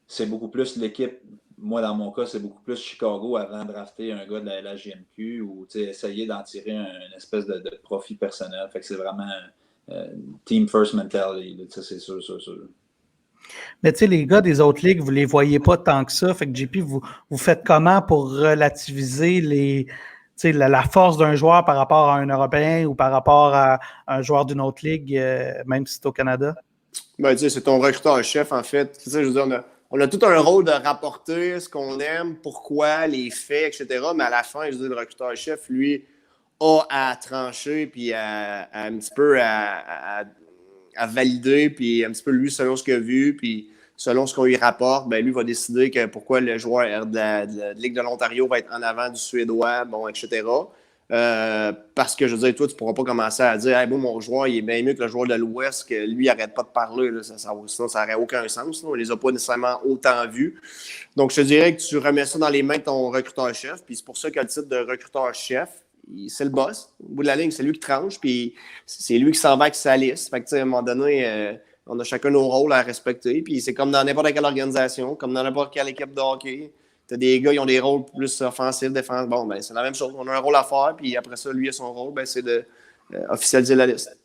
C'est beaucoup plus l'équipe. Moi, dans mon cas, c'est beaucoup plus Chicago avant de drafter un gars de la LHJMQ ou essayer d'en tirer une espèce de profit personnel. Fait que c'est vraiment team first mentality. C'est sûr. Mais tu sais, les gars des autres ligues, vous les voyez pas tant que ça. Fait que JP, vous faites comment pour relativiser la force d'un joueur par rapport à un Européen ou par rapport à un joueur d'une autre ligue, même si c'est au Canada? Ben, c'est ton recruteur-chef, en fait. Je veux dire, on a tout un rôle de rapporter ce qu'on aime, pourquoi, les faits, etc. Mais à la fin, je veux dire, le recruteur-chef, lui, a à trancher puis un petit peu à valider, puis un petit peu lui, selon ce qu'il a vu, puis selon ce qu'on lui rapporte, ben lui va décider que pourquoi le joueur de la Ligue de l'Ontario va être en avant du Suédois, bon, etc. Parce que, je veux dire, toi, tu ne pourras pas commencer à dire « Hey, bon, mon joueur, il est bien mieux que le joueur de l'Ouest, que lui, il n'arrête pas de parler. » Sinon, ça n'aurait aucun sens. Là. On ne les a pas nécessairement autant vus. Donc, je te dirais que tu remets ça dans les mains de ton recruteur-chef, puis c'est pour ça que le titre de recruteur-chef, c'est le boss. Au bout de la ligne, c'est lui qui tranche, puis c'est lui qui s'en va avec sa liste. Fait que, à un moment donné, on a chacun nos rôles à respecter, puis c'est comme dans n'importe quelle organisation, comme dans n'importe quelle équipe de hockey. T'as des gars qui ont des rôles plus offensifs, défensifs. Bon, ben, c'est la même chose. On a un rôle à faire, puis après ça, lui a son rôle, ben, c'est de officialiser la liste.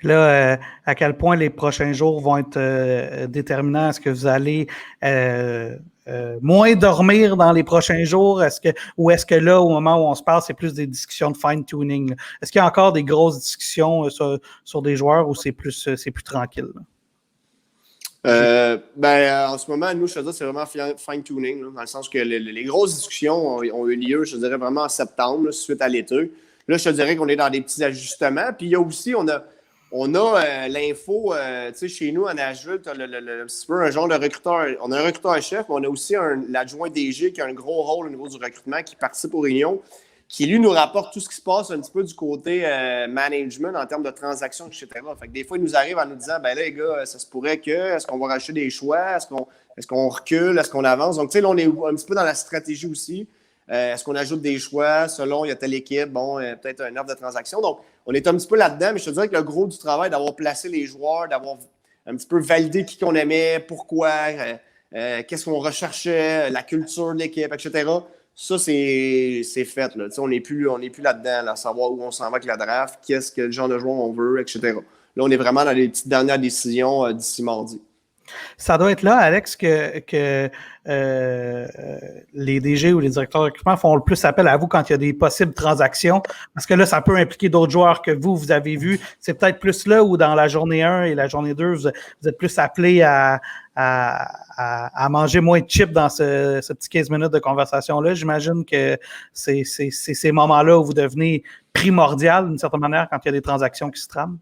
Là, à quel point les prochains jours vont être déterminants? Est-ce que vous allez moins dormir dans les prochains jours? Ou est-ce que là, au moment où on se parle, c'est plus des discussions de fine-tuning? Est-ce qu'il y a encore des grosses discussions sur des joueurs ou c'est plus tranquille? En ce moment, nous, je te dis, c'est vraiment fine-tuning, dans le sens que les grosses discussions ont eu lieu, je dirais, vraiment en septembre, là, suite à l'été. Là, je te dirais qu'on est dans des petits ajustements. Puis il y a aussi, on a l'info, tu sais, chez nous, à Nashville, tu as un genre de recruteur. On a un recruteur-chef, mais on a aussi l'adjoint DG qui a un gros rôle au niveau du recrutement, qui participe aux réunions, qui, lui, nous rapporte tout ce qui se passe un petit peu du côté management en termes de transactions, etc. Fait que des fois, il nous arrive en nous disant, ben là, les gars, ça se pourrait que, est-ce qu'on va racheter des choix, est-ce qu'on recule, est-ce qu'on avance? Donc, tu sais, là, on est un petit peu dans la stratégie aussi. Est-ce qu'on ajoute des choix selon il y a telle équipe, peut-être une offre de transaction. Donc, on est un petit peu là-dedans, mais je te dirais que le gros du travail, d'avoir placé les joueurs, d'avoir un petit peu validé qui qu'on aimait, pourquoi, qu'est-ce qu'on recherchait, la culture de l'équipe, etc. Ça, c'est fait. Là. On n'est plus là-dedans, là, à savoir où on s'en va avec la draft, quel genre de joueur on veut, etc. Là, on est vraiment dans les petites dernières décisions d'ici mardi. Ça doit être là, Alex, que les DG ou les directeurs de recrutement font le plus appel à vous quand il y a des possibles transactions, parce que là, ça peut impliquer d'autres joueurs que vous avez vus. C'est peut-être plus là où dans la journée 1 et la journée 2, vous êtes plus appelés à manger moins de chips dans ce petit 15 minutes de conversation-là. J'imagine que c'est ces moments-là où vous devenez primordial, d'une certaine manière, quand il y a des transactions qui se trament.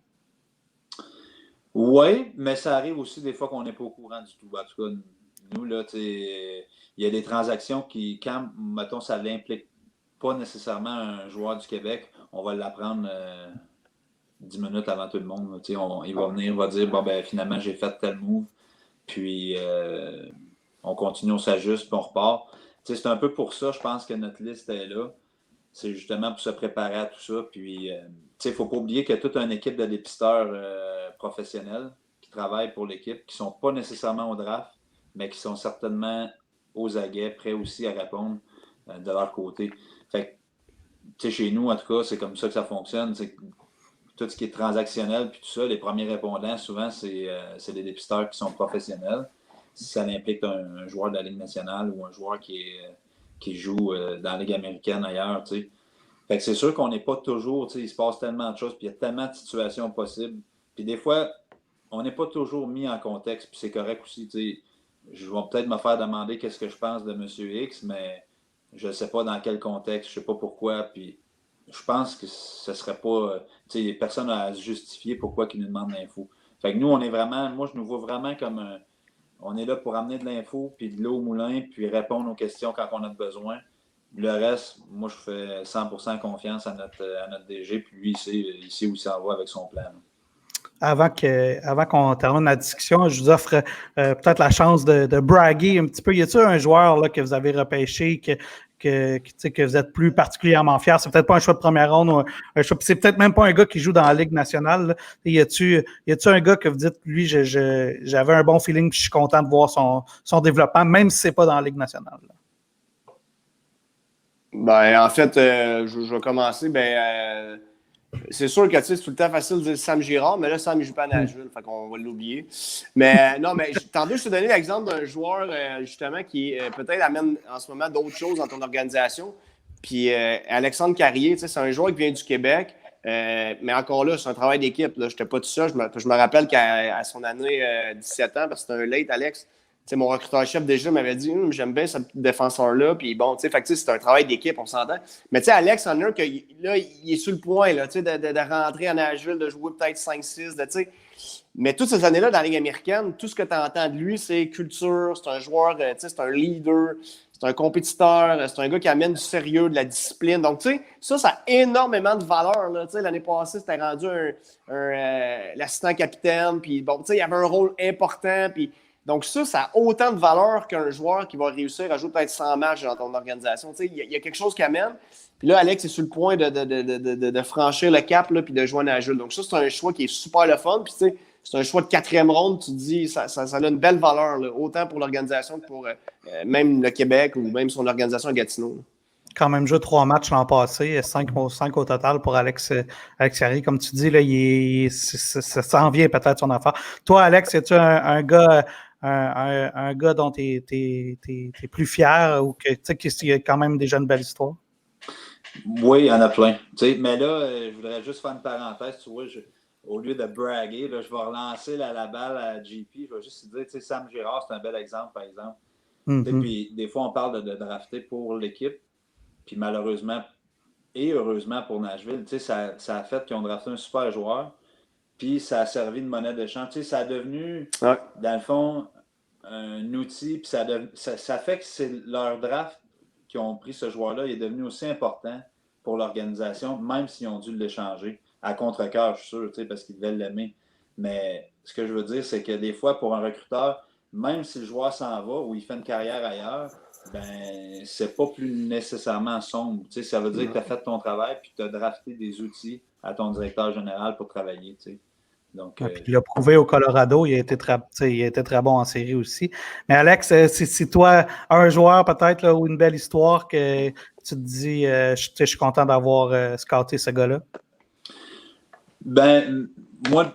Oui, mais ça arrive aussi des fois qu'on n'est pas au courant du tout. En tout cas, nous, là, il y a des transactions qui, quand, mettons, ça n'implique pas nécessairement un joueur du Québec, on va l'apprendre 10 minutes avant tout le monde. Il va venir, il va dire, bon, ben finalement, j'ai fait tel move, puis on continue, on s'ajuste, puis on repart. C'est un peu pour ça, je pense que notre liste est là. C'est justement pour se préparer à tout ça. Puis, il ne faut pas oublier qu'il y a toute une équipe de dépisteurs professionnels qui travaillent pour l'équipe, qui ne sont pas nécessairement au draft, mais qui sont certainement aux aguets, prêts aussi à répondre de leur côté. Fait que, chez nous, en tout cas, c'est comme ça que ça fonctionne. Tout ce qui est transactionnel, puis tout ça, les premiers répondants, souvent, c'est des dépisteurs qui sont professionnels. Si ça implique un joueur de la Ligue nationale ou un joueur qui joue dans la Ligue américaine ailleurs, tu sais. Fait que c'est sûr qu'on n'est pas toujours, tu sais, il se passe tellement de choses, puis il y a tellement de situations possibles. Puis des fois, on n'est pas toujours mis en contexte, puis c'est correct aussi, tu sais. Je vais peut-être me faire demander qu'est-ce que je pense de M. X, mais Je ne sais pas dans quel contexte, je ne sais pas pourquoi. Puis je pense que ce ne serait pas. Tu sais, personne n'a à se justifier pourquoi ils nous demandent l'info. Fait que nous, on est vraiment. Moi, je nous vois vraiment comme un. On est là pour amener de l'info, puis de l'eau au moulin, puis répondre aux questions quand on a besoin. Le reste, moi, je fais 100% confiance à notre DG, puis lui, il sait où il s'en va avec son plan. Avant qu'on termine la discussion, je vous offre peut-être la chance de braguer un petit peu. Y a-t-il un joueur là, que vous avez repêché que vous êtes plus particulièrement fier? C'est peut-être pas un choix de première ronde ou un choix. C'est peut-être même pas un gars qui joue dans la Ligue nationale. Là. Y a-t-il un gars que vous dites, lui, j'avais un bon feeling, puis je suis content de voir son développement, même si c'est pas dans la Ligue nationale? Là. Ben, en fait, je vais commencer. C'est sûr que c'est tout le temps facile de dire Sam Girard, mais là, Sam ne joue pas à Nashville, fait qu'on va l'oublier. Mais non, mais tantôt, je te donnais l'exemple d'un joueur, justement, qui peut-être amène en ce moment d'autres choses dans ton organisation. Puis Alexandre Carrier, c'est un joueur qui vient du Québec, mais encore là, c'est un travail d'équipe. Je n'étais pas tout seul. Je me rappelle qu'à son année 17 ans, parce que c'était un late, Alex, mon recruteur-chef déjà m'avait dit j'aime bien ce défenseur-là. Puis bon, c'est un travail d'équipe, on s'entend. Mais Alex en a que là, il est sur le point là, de rentrer à Nashville, de jouer peut-être 5-6. Mais toutes ces années-là, dans la Ligue américaine, tout ce que tu entends de lui, c'est culture, c'est un joueur, c'est un leader, c'est un compétiteur, c'est un gars qui amène du sérieux, de la discipline. Donc, ça a énormément de valeur. Là. L'année passée, c'était rendu l'assistant capitaine. Puis bon, il avait un rôle important. Puis donc, ça a autant de valeur qu'un joueur qui va réussir à jouer peut-être 100 matchs dans ton organisation. Il y a quelque chose qui amène. Puis là, Alex est sur le point de franchir le cap puis de jouer à Nashville. Donc, ça, c'est un choix qui est super le fun. Puis, c'est un choix de 4e ronde. Tu te dis, ça a une belle valeur, là, autant pour l'organisation que pour même le Québec ou même son organisation à Gatineau. Là. Quand même joué 3 matchs l'an passé, 5 au total pour Alex Carrier. Comme tu dis, là, ça s'en vient peut-être son affaire. Toi, Alex, es-tu un gars dont tu es plus fier ou qui a quand même déjà une belle histoire? Oui, il y en a plein. Mais là, je voudrais juste faire une parenthèse. Tu vois, au lieu de braguer, là, je vais relancer la balle à JP. Je vais juste dire, Sam Girard, c'est un bel exemple, par exemple. Mm-hmm. Puis des fois, on parle de drafter pour l'équipe. Puis malheureusement et heureusement pour Nashville, ça a fait qu'ils ont drafté un super joueur. Puis ça a servi de monnaie d'échange. Ça a devenu, dans le fond, un outil. Puis ça fait que c'est leur draft qui ont pris ce joueur-là. Il est devenu aussi important pour l'organisation, même s'ils ont dû l'échanger. À contre-cœur, je suis sûr, parce qu'ils devaient l'aimer. Mais ce que je veux dire, c'est que des fois, pour un recruteur, même si le joueur s'en va ou il fait une carrière ailleurs, ben c'est pas plus nécessairement sombre. Ça veut dire que tu as fait ton travail puis tu as drafté des outils à ton directeur général pour travailler. Donc, il a prouvé au Colorado, il a été très bon en série aussi. Mais Alex, c'est toi un joueur peut-être là, ou une belle histoire que tu te dis je suis content d'avoir scouté ce gars-là? Ben, moi,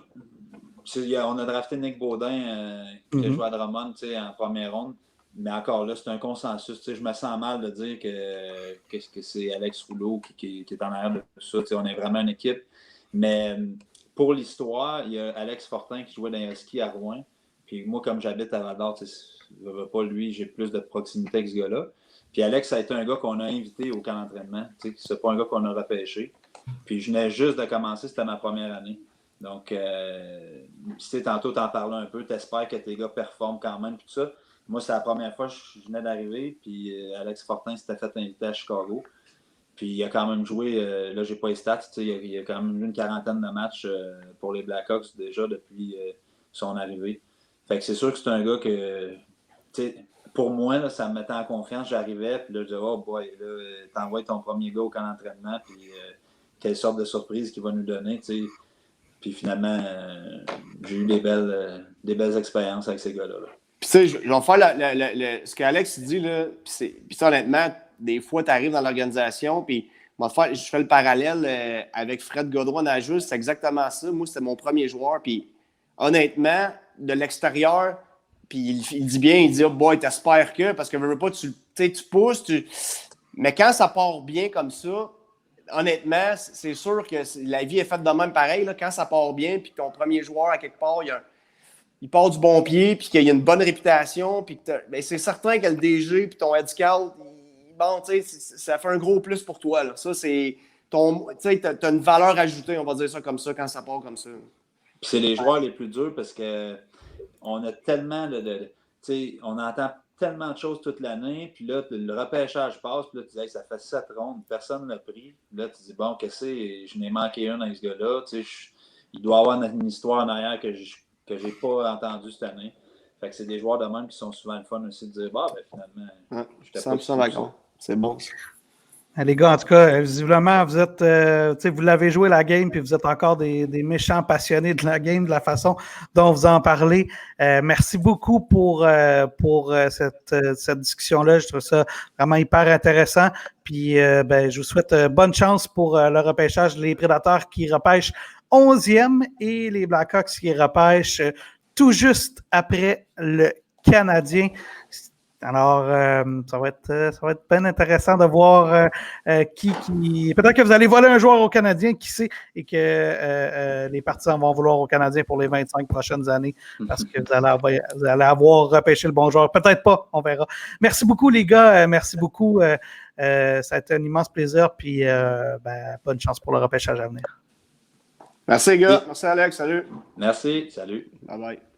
on a drafté Nick Baudin qui a joué à Drummond en première ronde. Mais encore là, c'est un consensus. Je me sens mal de dire que c'est Alex Rouleau qui est en arrière de tout ça. On est vraiment une équipe. Mais pour l'histoire, il y a Alex Fortin qui jouait dans les skis à Rouen. Puis moi, comme j'habite à Val-d'Or, je ne veux pas lui, j'ai plus de proximité avec ce gars-là. Puis Alex, ça a été un gars qu'on a invité au camp d'entraînement. C'est pas un gars qu'on a repêché. Puis je venais juste de commencer, c'était ma première année. Donc, tantôt, t'en parlais un peu, t'espères que tes gars performent quand même, puis tout ça. Moi, c'est la première fois que je venais d'arriver, puis Alex Fortin s'était fait inviter à Chicago. Puis il a quand même joué, là, j'ai pas les stats, il a quand même joué une 40aine de matchs pour les Blackhawks déjà depuis son arrivée. Fait que c'est sûr que c'est un gars que, pour moi, là, ça me mettait en confiance. J'arrivais, puis là, je disais, oh boy, là, t'envoies ton premier gars au camp d'entraînement, puis quelle sorte de surprise qu'il va nous donner, tu sais. Puis finalement, j'ai eu des belles expériences avec ces gars-là. Là. Puis tu sais, je vais faire ce qu'Alex dit, là, puis honnêtement, des fois, tu arrives dans l'organisation, puis je fais le parallèle avec Fred Gaudreau à Nashville, c'est exactement ça. Moi, c'était mon premier joueur, puis honnêtement, de l'extérieur, puis il dit bien, il dit, oh boy, t'espères que, parce que veux pas, tu pousses, mais quand ça part bien comme ça, honnêtement, c'est sûr que la vie est faite de même pareil. Là, quand ça part bien, puis ton premier joueur, à quelque part, il part du bon pied, puis qu'il y a une bonne réputation, puis c'est certain que le DG, puis ton head scout, bon, tu sais, ça fait un gros plus pour toi. Là. Ça, c'est ton. Tu sais, t'as une valeur ajoutée, on va dire ça comme ça, quand ça part comme ça. Puis c'est les joueurs les plus durs parce que on a tellement tu sais, on entend tellement de choses toute l'année, puis là, le repêchage passe, puis là, tu dis, hey, ça fait 7 rondes, personne ne l'a pris. Puis là, tu dis, bon, qu'est-ce que c'est? Je n'ai manqué un avec ce gars-là. Tu sais, il doit y avoir une histoire en arrière que je n'ai pas entendue cette année. Fait que c'est des joueurs de même qui sont souvent le fun aussi de dire, bah, ben finalement, je t'ai pas d'accord. C'est bon. Les gars, en tout cas, visiblement, vous êtes, vous l'avez joué la game, puis vous êtes encore des méchants passionnés de la game, de la façon dont vous en parlez. Merci beaucoup pour cette discussion-là. Je trouve ça vraiment hyper intéressant. Puis, je vous souhaite bonne chance pour le repêchage. Les Prédateurs qui repêchent 11e et les Blackhawks qui repêchent tout juste après le Canadien. Alors, ça va être bien intéressant de voir qui. Peut-être que vous allez voler un joueur au Canadien, qui sait, et que les partisans vont vouloir au Canadien pour les 25 prochaines années parce que vous allez avoir repêché le bon joueur. Peut-être pas, on verra. Merci beaucoup, les gars. Merci beaucoup. Ça a été un immense plaisir. Puis, bonne chance pour le repêchage à venir. Merci, les gars. Merci, Alex. Salut. Merci. Salut. Bye bye.